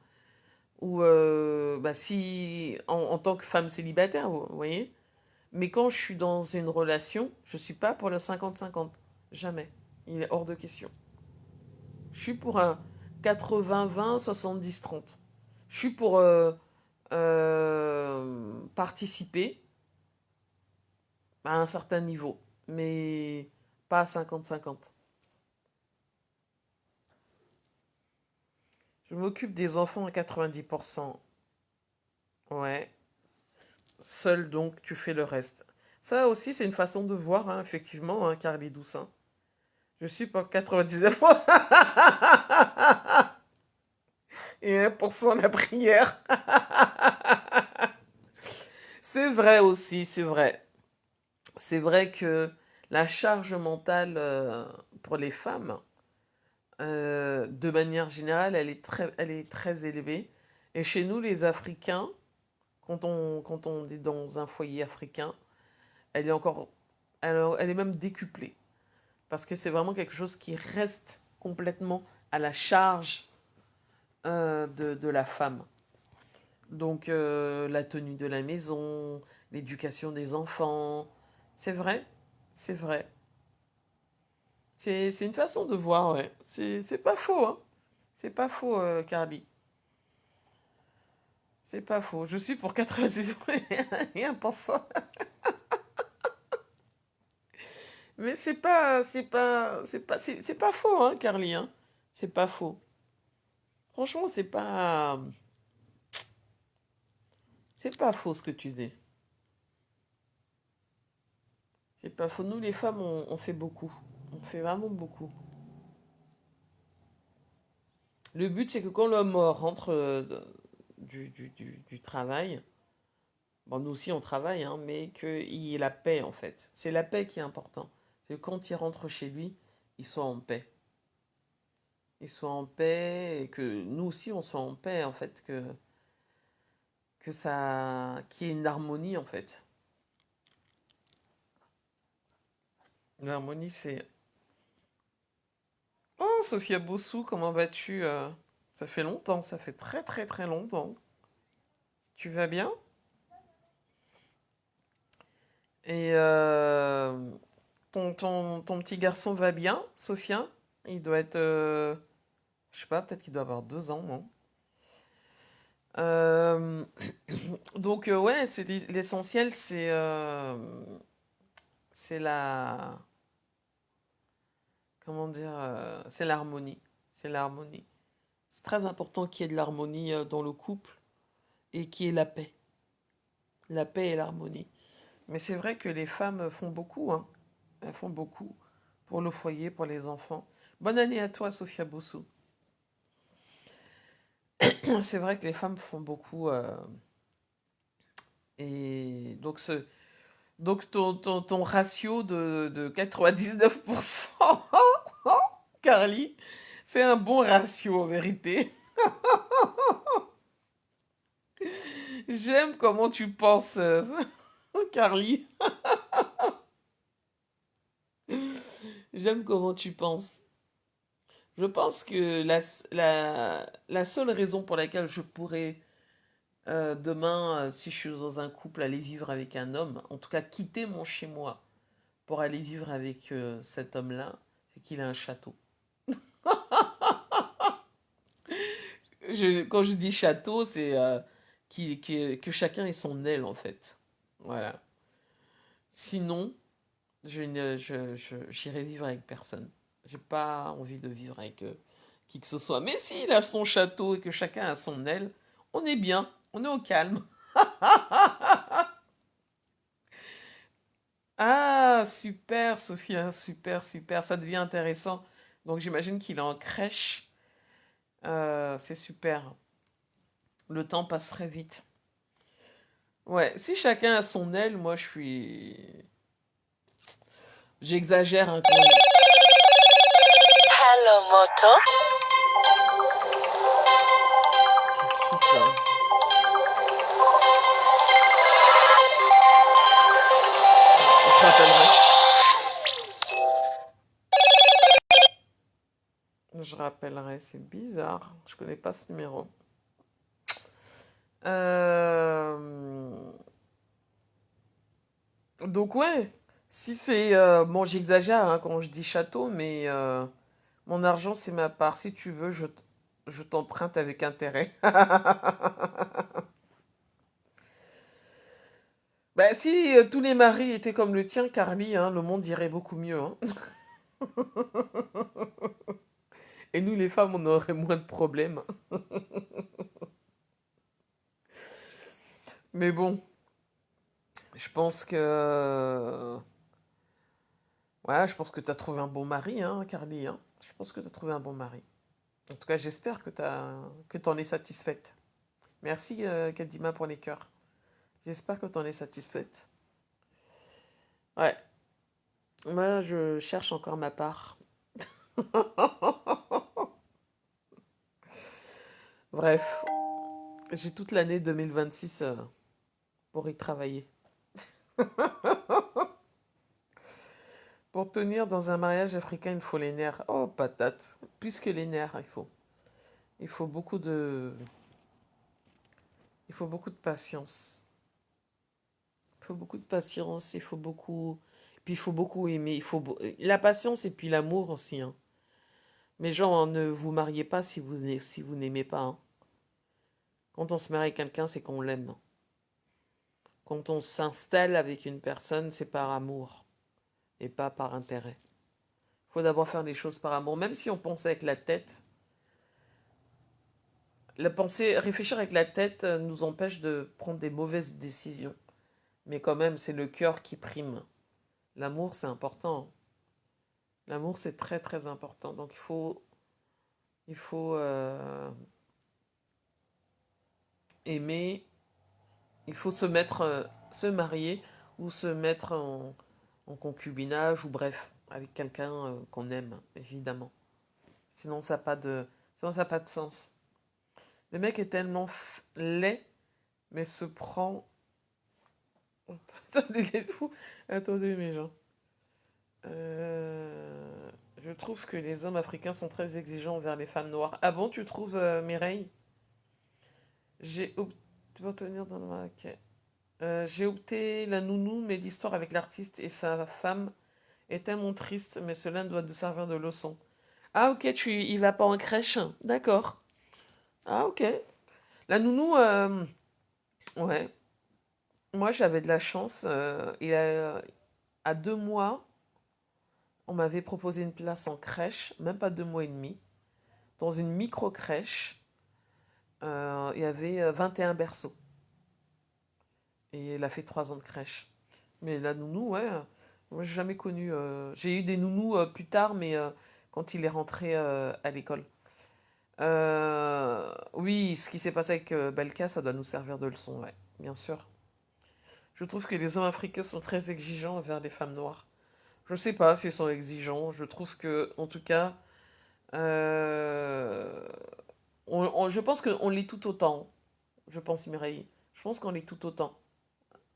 Ou, bah, si, en tant que femme célibataire, vous voyez. Mais quand je suis dans une relation, je suis pas pour le 50-50. Jamais. Il est hors de question. Je suis pour un 80-20, 70-30. Je suis pour participer à un certain niveau, mais pas à 50-50. Je m'occupe des enfants à 90%. Ouais. Seul donc, tu fais le reste. Ça aussi, c'est une façon de voir, hein, effectivement, hein, Carly Doussin. Je suis pour 99% et 1% la prière. C'est vrai aussi, c'est vrai. C'est vrai que la charge mentale pour les femmes, de manière générale, elle est très élevée. Et chez nous, les Africains, quand on est dans un foyer africain, elle est encore, elle est même décuplée. Parce que c'est vraiment quelque chose qui reste complètement à la charge de la femme. Donc la tenue de la maison, l'éducation des enfants, c'est vrai, c'est vrai. C'est une façon de voir, ouais. C'est pas faux, hein. C'est pas faux, Carly. C'est pas faux. Je suis pour 90 rien pensant. Mais c'est pas faux, hein, Carly, hein. C'est pas faux. Franchement, c'est pas faux ce que tu dis. C'est pas faux. Nous, les femmes, on fait beaucoup. On fait vraiment beaucoup. Le but, c'est que quand l'homme rentre du travail, bon, nous aussi on travaille, hein, mais qu'il y ait la paix en fait. C'est la paix qui est important. C'est que quand il rentre chez lui, il soit en paix. Il soit en paix et que nous aussi on soit en paix en fait, qu'il y ait une harmonie en fait. L'harmonie c'est... Oh, Sophia Bossou, comment vas-tu Ça fait longtemps, ça fait très très très longtemps. Tu vas bien? Et ton petit garçon va bien, Sophia? Il doit être, je sais pas, peut-être qu'il doit avoir 2 ans, non? Euh, donc ouais, c'est l'essentiel, c'est la, comment dire, c'est l'harmonie, c'est l'harmonie. C'est très important qu'il y ait de l'harmonie dans le couple et qu'il y ait la paix et l'harmonie. Mais c'est vrai que les femmes font beaucoup, hein. Elles font beaucoup pour le foyer, pour les enfants. Bonne année à toi, Sophia Bossou. C'est vrai que les femmes font beaucoup. Et donc ton ratio de 99%, Carly, c'est un bon ratio en vérité. J'aime comment tu penses, Carly. J'aime comment tu penses. Je pense que la seule raison pour laquelle je pourrais demain, si je suis dans un couple, aller vivre avec un homme, en tout cas quitter mon chez-moi pour aller vivre avec cet homme-là, c'est qu'il a un château. Quand je dis château, c'est que chacun ait son aile, en fait. Voilà. Sinon, j'irai vivre avec personne. J'ai pas envie de vivre avec qui que ce soit. Mais s'il a son château et que chacun a son aile, on est bien, on est au calme. Ah, super, Sophia, super, super. Ça devient intéressant. Donc j'imagine qu'il est en crèche. C'est super. Le temps passe très vite. Ouais, si chacun a son aile, moi je suis... J'exagère hein, quand je... Hello, Moto. C'est qui ça? On se rappellerait. Je rappellerai, c'est bizarre. Je connais pas ce numéro. Euh, Donc ouais, si c'est... bon, j'exagère hein, quand je dis château, mais mon argent, c'est ma part. Si tu veux, je t'emprunte avec intérêt. Bah, si tous les maris étaient comme le tien, Carly, hein, le monde irait beaucoup mieux, hein. Et nous, les femmes, on aurait moins de problèmes. Mais bon, je pense que... Ouais, je pense que tu as trouvé un bon mari, hein, Carly, hein. Je pense que tu as trouvé un bon mari. En tout cas, j'espère que t'en es satisfaite. Merci, Kadima, pour les cœurs. J'espère que t'en es satisfaite. Ouais, moi, je cherche encore ma part. Bref, j'ai toute l'année 2026 pour y travailler. Pour tenir dans un mariage africain, il faut les nerfs. Oh, patate. Plus que les nerfs, il faut. Il faut beaucoup de... Il faut beaucoup de patience. Il faut beaucoup de patience, il faut beaucoup... Puis il faut beaucoup aimer. La patience et puis l'amour aussi, hein. Mais genre, ne vous mariez pas si vous n'aimez pas, hein. Quand on se marie avec quelqu'un, c'est qu'on l'aime. Quand on s'installe avec une personne, c'est par amour et pas par intérêt. Il faut d'abord faire les choses par amour. Même si on pense avec la tête, réfléchir avec la tête nous empêche de prendre des mauvaises décisions. Mais quand même, c'est le cœur qui prime. L'amour, c'est important. L'amour, c'est très très important. Donc il faut aimer, il faut se marier ou se mettre en concubinage ou bref, avec quelqu'un qu'on aime, évidemment. Sinon, sinon, ça n'a pas de sens. Le mec est tellement laid, mais se prend... Attendez, il est fou. Attendez, mes gens. Je trouve que les hommes africains sont très exigeants envers les femmes noires. Ah bon, tu trouves, Mireille? J'ai opté pour tenir dans le... Ok. J'ai opté la nounou, mais l'histoire avec l'artiste et sa femme est tellement triste, mais cela doit nous servir de leçon. Ah ok, il va pas en crèche? D'accord. Ah ok. La nounou, ouais. Moi j'avais de la chance. À 2 mois, on m'avait proposé une place en crèche, même pas 2 mois et demi, dans une micro-crèche. Il y avait 21 berceaux. Et elle a fait 3 ans de crèche. Mais la nounou, ouais, moi j'ai jamais connu. J'ai eu des nounous plus tard, mais quand il est rentré à l'école. Oui, ce qui s'est passé avec Belka, ça doit nous servir de leçon, ouais, bien sûr. Je trouve que les hommes africains sont très exigeants envers les femmes noires. Je sais pas s'ils sont exigeants. Je trouve que, en tout cas, euh, je pense qu'on l'est tout autant. Je pense, Mireille. Je pense qu'on l'est tout autant,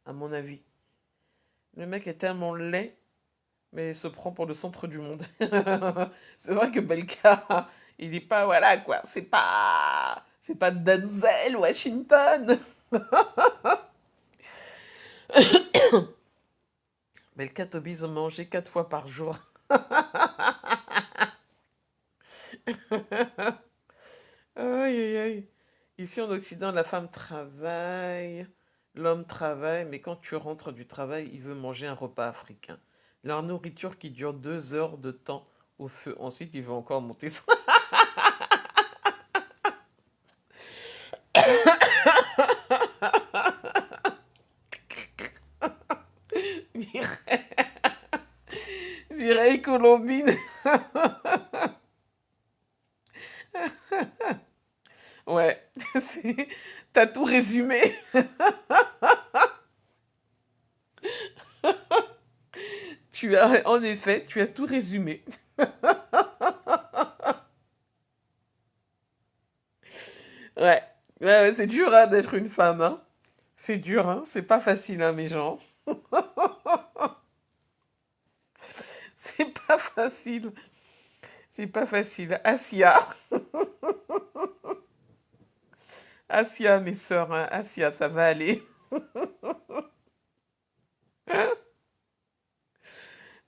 à mon avis. Le mec est tellement laid, mais il se prend pour le centre du monde. C'est vrai que Belka, il est pas, voilà quoi, c'est pas Denzel Washington. Belka t'oblige à manger 4 fois par jour. Aïe, aïe, aïe. Ici en Occident, la femme travaille, l'homme travaille, mais quand tu rentres du travail, il veut manger un repas africain. Leur nourriture qui dure 2 heures de temps au feu. Ensuite, il veut encore monter son... Mireille, Mireille Colombine. Ouais, t'as tout résumé. En effet, tu as tout résumé. Ouais, ouais, c'est dur hein, d'être une femme. Hein. C'est dur, hein. C'est pas facile, hein, mes gens. C'est pas facile. C'est pas facile. Asia, mes sœurs, hein. Asia, ça va aller.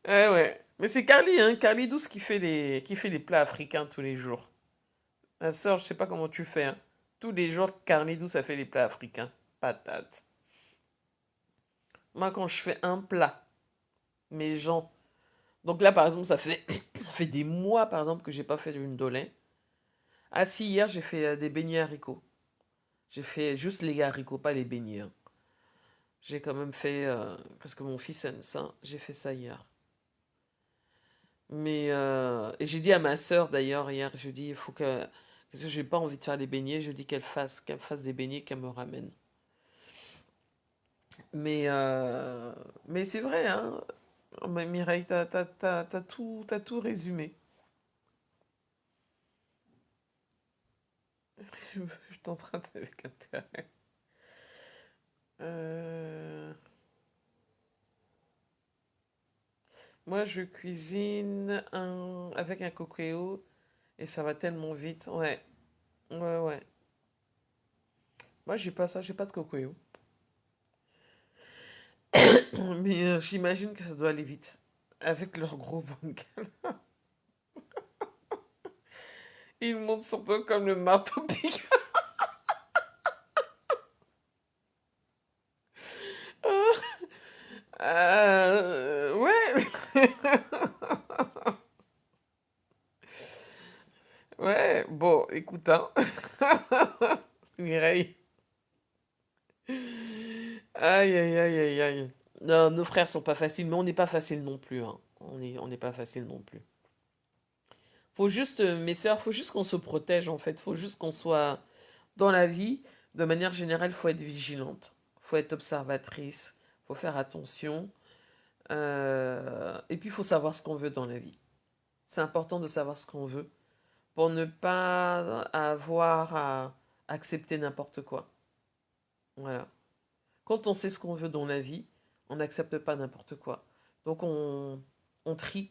Ouais, ouais. Mais c'est Carly, hein. Carly Douce qui fait les plats africains tous les jours. Ma sœur, je sais pas comment tu fais, hein. Tous les jours, Carly Douce a fait les plats africains. Patate. Moi, quand je fais un plat, mes gens. Donc là, par exemple, ça fait des mois, par exemple, que j'ai pas fait une dolé. Ah si, hier, j'ai fait des beignets haricots. J'ai fait juste les haricots, pas les beignets, hein. J'ai quand même fait, parce que mon fils aime ça, j'ai fait ça hier. Et j'ai dit à ma sœur d'ailleurs hier, je dis il faut que parce que j'ai pas envie de faire les beignets, je dis qu'elle fasse des beignets, qu'elle me ramène. Mais euh, mais c'est vrai hein. Mais Mireille, t'as tout résumé. Je t'emprunte avec intérêt. Euh, Moi, je cuisine avec un coquéo et ça va tellement vite. Ouais, ouais, ouais. Moi, j'ai pas ça, j'ai pas de coquéo. Mais j'imagine que ça doit aller vite. Avec leur gros bancal. Ils montent sur toi comme le marteau piqueur. Ouais. Ouais, bon, écoute, hein. Mireille. Aïe, aïe, aïe, aïe, aïe. Non, nos frères sont pas faciles, mais on n'est pas facile non plus, hein. On n'est pas facile non plus. Faut juste, mes sœurs, faut juste qu'on se protège, en fait. Faut juste qu'on soit dans la vie. De manière générale, faut être vigilante. Faut être observatrice. Faut faire attention. Et puis, il faut savoir ce qu'on veut dans la vie. C'est important de savoir ce qu'on veut pour ne pas avoir à accepter n'importe quoi. Voilà. Quand on sait ce qu'on veut dans la vie, on n'accepte pas n'importe quoi. Donc on trie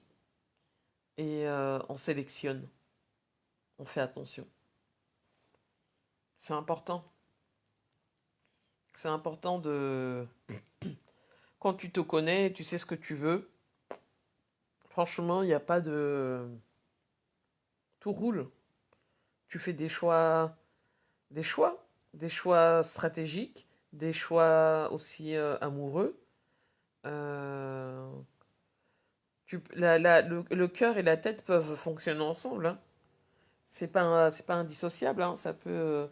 et on sélectionne. On fait attention. C'est important. C'est important de... Quand tu te connais, tu sais ce que tu veux. Franchement, il n'y a pas de... Tout roule. Tu fais des choix, des choix stratégiques, des choix aussi amoureux. Euh, le cœur et la tête peuvent fonctionner ensemble, hein. C'est pas indissociable, hein. Ça peut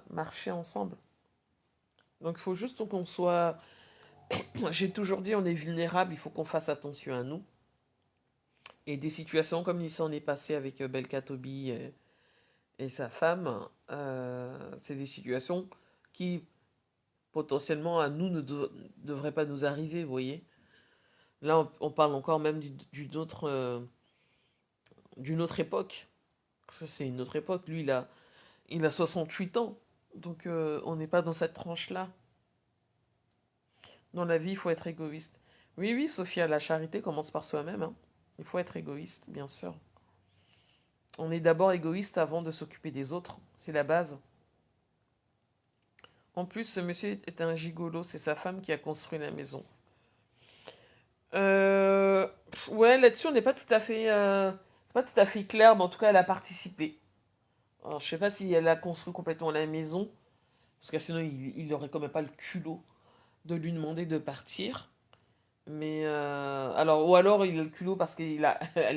marcher ensemble. Donc il faut juste qu'on soit... J'ai toujours dit, on est vulnérable, il faut qu'on fasse attention à nous. Et des situations comme il s'en est passé avec Belka Toby et sa femme, c'est des situations qui potentiellement à nous ne devraient pas nous arriver, vous voyez. Là, on parle encore même d'une autre époque. Ça, c'est une autre époque. Lui, il a 68 ans. Donc, on n'est pas dans cette tranche-là. Dans la vie, il faut être égoïste. Oui, oui, Sophia, la charité commence par soi-même, hein. Il faut être égoïste, bien sûr. On est d'abord égoïste avant de s'occuper des autres. C'est la base. En plus, ce monsieur est un gigolo. C'est sa femme qui a construit la maison. Ouais, là-dessus, on n'est pas tout à fait, c'est pas tout à fait clair, mais en tout cas, elle a participé. Alors, je sais pas si elle a construit complètement la maison, parce que sinon, il n'aurait quand même pas le culot de lui demander de partir. Mais alors, ou alors il a le culot parce elle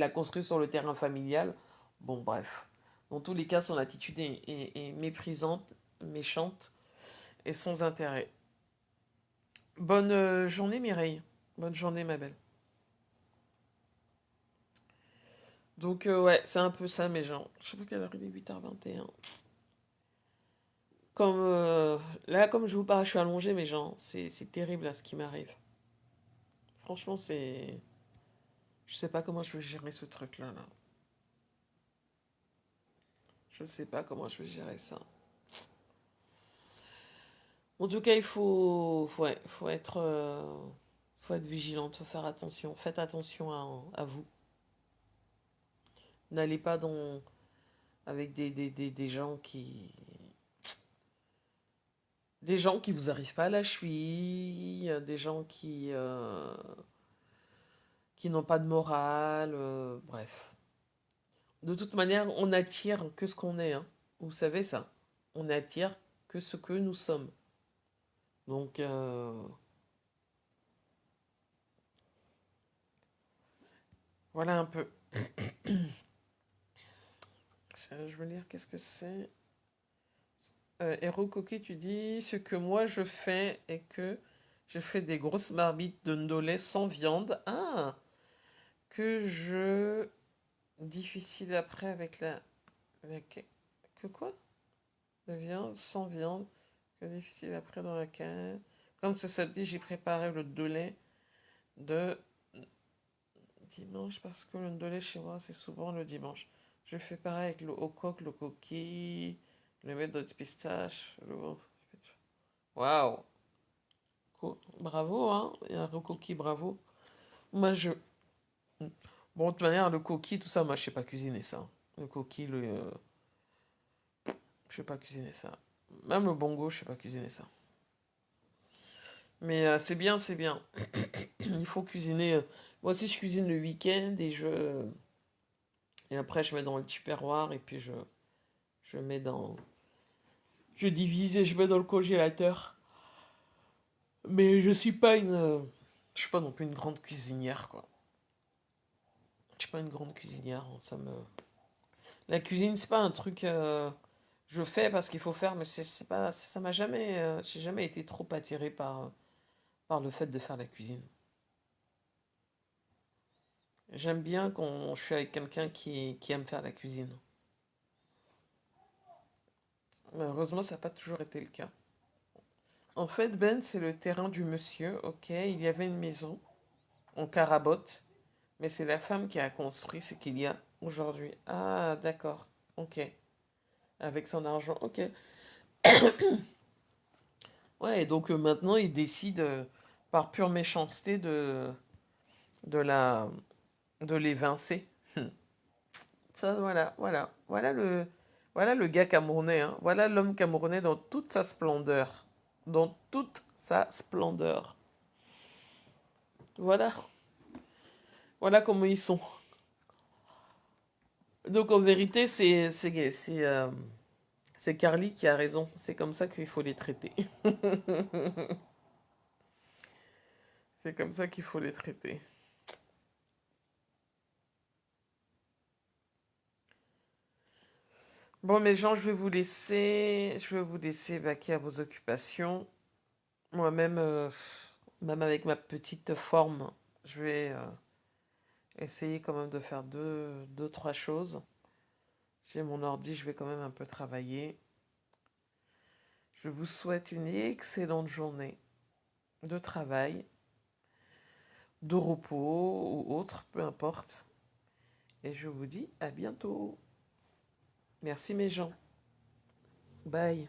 a construit sur le terrain familial. Bon, bref. Dans tous les cas, son attitude est méprisante, méchante et sans intérêt. Bonne journée, Mireille. Bonne journée, ma belle. Donc, ouais, c'est un peu ça, mes gens. Je sais pas quelle heure il est, 8h21. Comme, là, comme je vous parle, je suis allongée, mes gens. C'est terrible, là, ce qui m'arrive. Franchement, c'est... Je sais pas comment je vais gérer ce truc-là, là. Je sais pas comment je vais gérer ça. En tout cas, ouais, faut être vigilante, faut faire attention. Faites attention à vous. N'allez pas avec des gens qui vous arrivent pas à la cheville, des gens qui n'ont pas de morale, bref. De toute manière, on n'attire que ce qu'on est, hein. Vous savez ça. On n'attire que ce que nous sommes. Donc, voilà un peu. Je veux lire, qu'est-ce que c'est? Héros Coquet, tu dis, ce que moi je fais est que je fais des grosses marmites de ndolé sans viande. Ah! Que je... Difficile après avec que quoi? De viande, sans viande. Que difficile après dans la canne. Comme ce samedi, j'ai préparé le dolé de dimanche parce que le ndolé chez moi, c'est souvent le dimanche. Je fais pareil avec le coq, le coquille, le mettre de pistache. Waouh! Bravo, hein? Il y a un coquille, bravo. Moi, je. Bon, de toute manière, le coquille, tout ça, moi, je sais pas cuisiner ça. Le coquille, je sais pas cuisiner ça. Même le bongo, je sais pas cuisiner ça. Mais c'est bien, c'est bien. Il faut cuisiner. Moi aussi, je cuisine le week-end et après, je mets dans le tupperware et puis je mets dans. Je divise et je mets dans le congélateur. Mais je suis pas non plus une grande cuisinière, quoi. Je suis pas une grande cuisinière. Ça me. La cuisine, c'est pas un truc. Je fais parce qu'il faut faire, mais c'est pas. Ça m'a jamais. J'ai jamais été trop attiré par le fait de faire la cuisine. J'aime bien quand je suis avec quelqu'un qui aime faire la cuisine. Malheureusement, ça n'a pas toujours été le cas. En fait, Ben, c'est le terrain du monsieur, ok. Il y avait une maison en carabote, mais c'est la femme qui a construit ce qu'il y a aujourd'hui. Ah, d'accord, ok. Avec son argent, ok. Ouais, et donc maintenant, il décide, par pure méchanceté, de la, de l'évincer. Ça, voilà, voilà. Voilà le gars camerounais, hein. Voilà l'homme camerounais dans toute sa splendeur. Dans toute sa splendeur. Voilà. Voilà comment ils sont. Donc en vérité, c'est Carly qui a raison. C'est comme ça qu'il faut les traiter. C'est comme ça qu'il faut les traiter. Bon, mes gens, je vais vous laisser. Je vais vous laisser vaquer à vos occupations. Moi-même, même avec ma petite forme, je vais essayer quand même de faire deux, trois choses. J'ai mon ordi, je vais quand même un peu travailler. Je vous souhaite une excellente journée de travail, de repos ou autre, peu importe. Et je vous dis à bientôt. Merci mes gens. Bye.